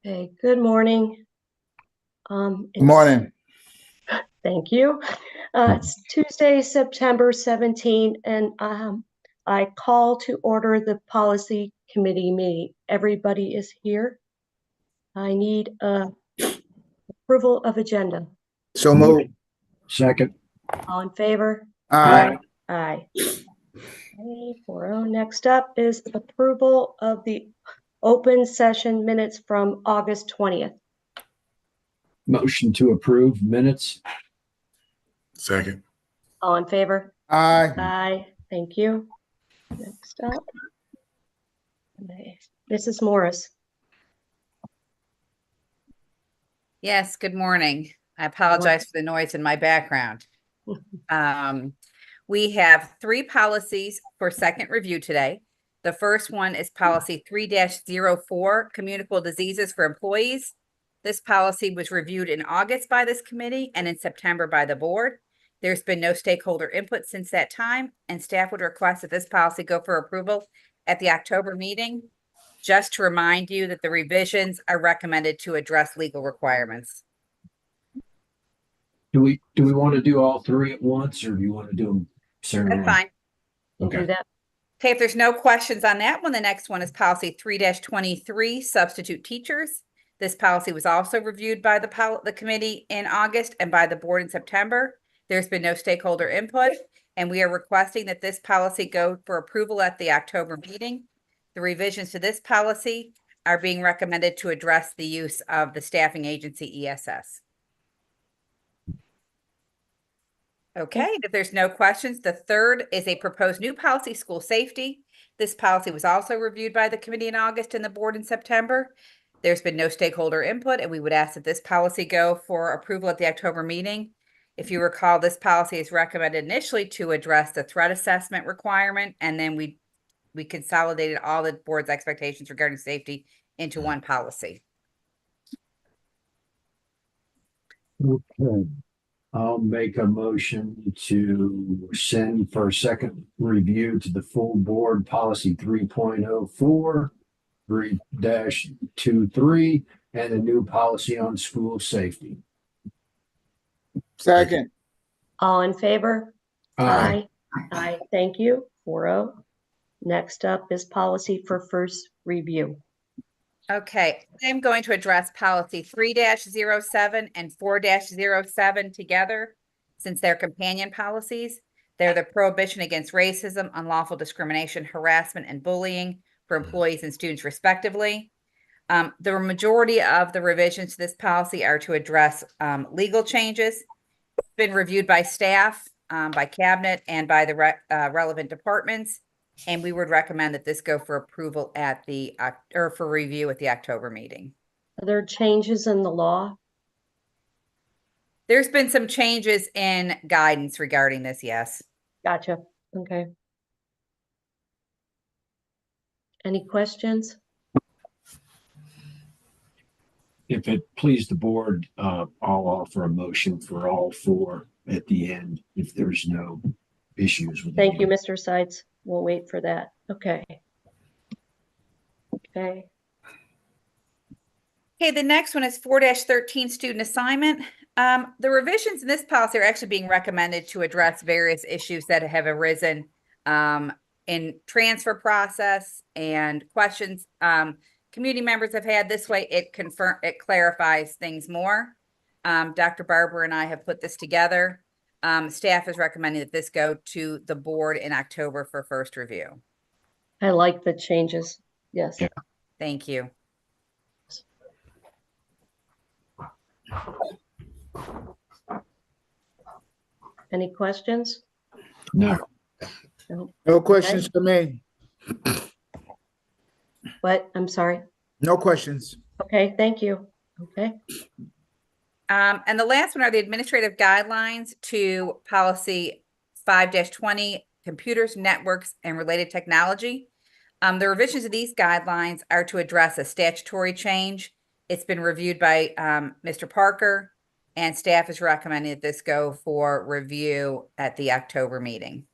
Okay, good morning. Good morning. Thank you. It's Tuesday, September 17th, and I call to order the policy committee meeting. Everybody is here. I need approval of agenda. So moved. Second. All in favor? Aye. Aye. Okay, 4-0. Next up is approval of the open session minutes from August 20th. Motion to approve minutes. Second. All in favor? Aye. Aye. Thank you. Next up. Mrs. Morris. Yes, good morning. I apologize for the noise in my background. We have 3 policies for second review today. The first one is policy 3-04, communicable diseases for employees. This policy was reviewed in August by this committee and in September by the board. There's been no stakeholder input since that time, and staff would request that this policy go for approval at the October meeting. Just to remind you that the revisions are recommended to address legal requirements. Do we want to do all 3 at once, or do you want to do them separately? That's fine. Do Okay. that. Okay, if there's no questions on that one, the next one is policy 3-23, substitute teachers. This policy was also reviewed by the committee in August and by the board in September. There's been no stakeholder input, and we are requesting that this policy go for approval at the October meeting. The revisions to this policy are being recommended to address the use of the staffing agency ESS. Okay, if there's no questions, the third is a proposed new policy, school safety. This policy was also reviewed by the committee in August and the board in September. There's been no stakeholder input, and we would ask that this policy go for approval at the October meeting. If you recall, this policy is recommended initially to address the threat assessment requirement, and then we consolidated all the board's expectations regarding safety into one policy. Okay. I'll make a motion to send for a second review to the full board policy 3.04, 3-23, and a new policy on school safety. Second. All in favor? Aye. Aye. Thank you. 4-0. Next up is policy for first review. Okay, I'm going to address policy 3-07 and 4-07 together since they're companion policies. They're the prohibition against racism, unlawful discrimination, harassment, and bullying for employees and students respectively. The majority of the revisions to this policy are to address legal changes. It's been reviewed by staff, by cabinet, and by the relevant departments. And we would recommend that this go for approval at the, or for review at the October meeting. Are there changes in the law? There's been some changes in guidance regarding this, yes. Gotcha. Okay. Any questions? If it please the board, I'll offer a motion for all 4 at the end if there's no issues with it. Thank you, Mr. Sides. We'll wait for that. Okay. Okay. Okay, the next one is 4-13 student assignment. The revisions in this policy are actually being recommended to address various issues that have arisen in transfer process and questions community members have had. This way it clarifies things more. Dr. Barber and I have put this together. Staff is recommending that this go to the board in October for first review. I like the changes. Yes. Yeah. Thank you. Any questions? No. No questions for me. What? I'm sorry. No questions. Okay, thank you. Okay. And the last one are the administrative guidelines to policy 5-20, computers, networks, and related technology. The revisions of these guidelines are to address a statutory change. It's been reviewed by Mr. Parker, and staff is recommending that this go for review at the October meeting.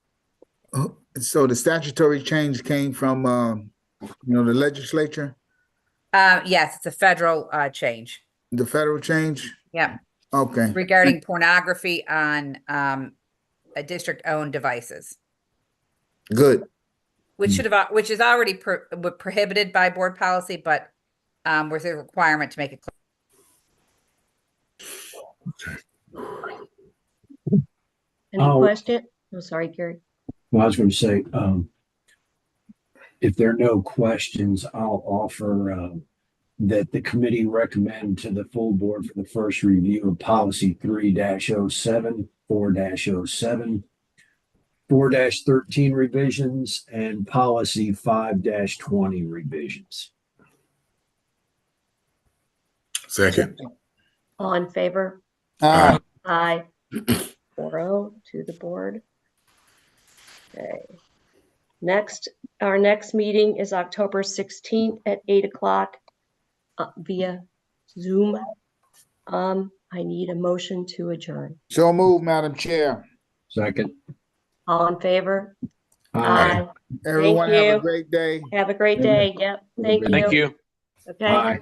So the statutory change came from, the legislature? Yes, it's a federal change. The federal change? Yeah, Okay. regarding pornography on a district-owned devices, Good. which is already prohibited by board policy, but with a requirement to make it clear. Any Oh. question? Oh, sorry, Gary. Well, I was going to say, if there are no questions, I'll offer that the committee recommend to the full board for the first review of policy 3-07, 4-07, 4-13 revisions, and policy 5-20 revisions. Second. All in favor? Aye. Aye. 4-0 to the board. Okay. Our next meeting is October 16th at 8 o'clock via Zoom. I need a motion to adjourn. So move, Madam Chair. Second. All in favor? Aye. Everyone Thank have a you. great day. Have a great day. Yep. Thank you. Thank you. Okay. Bye.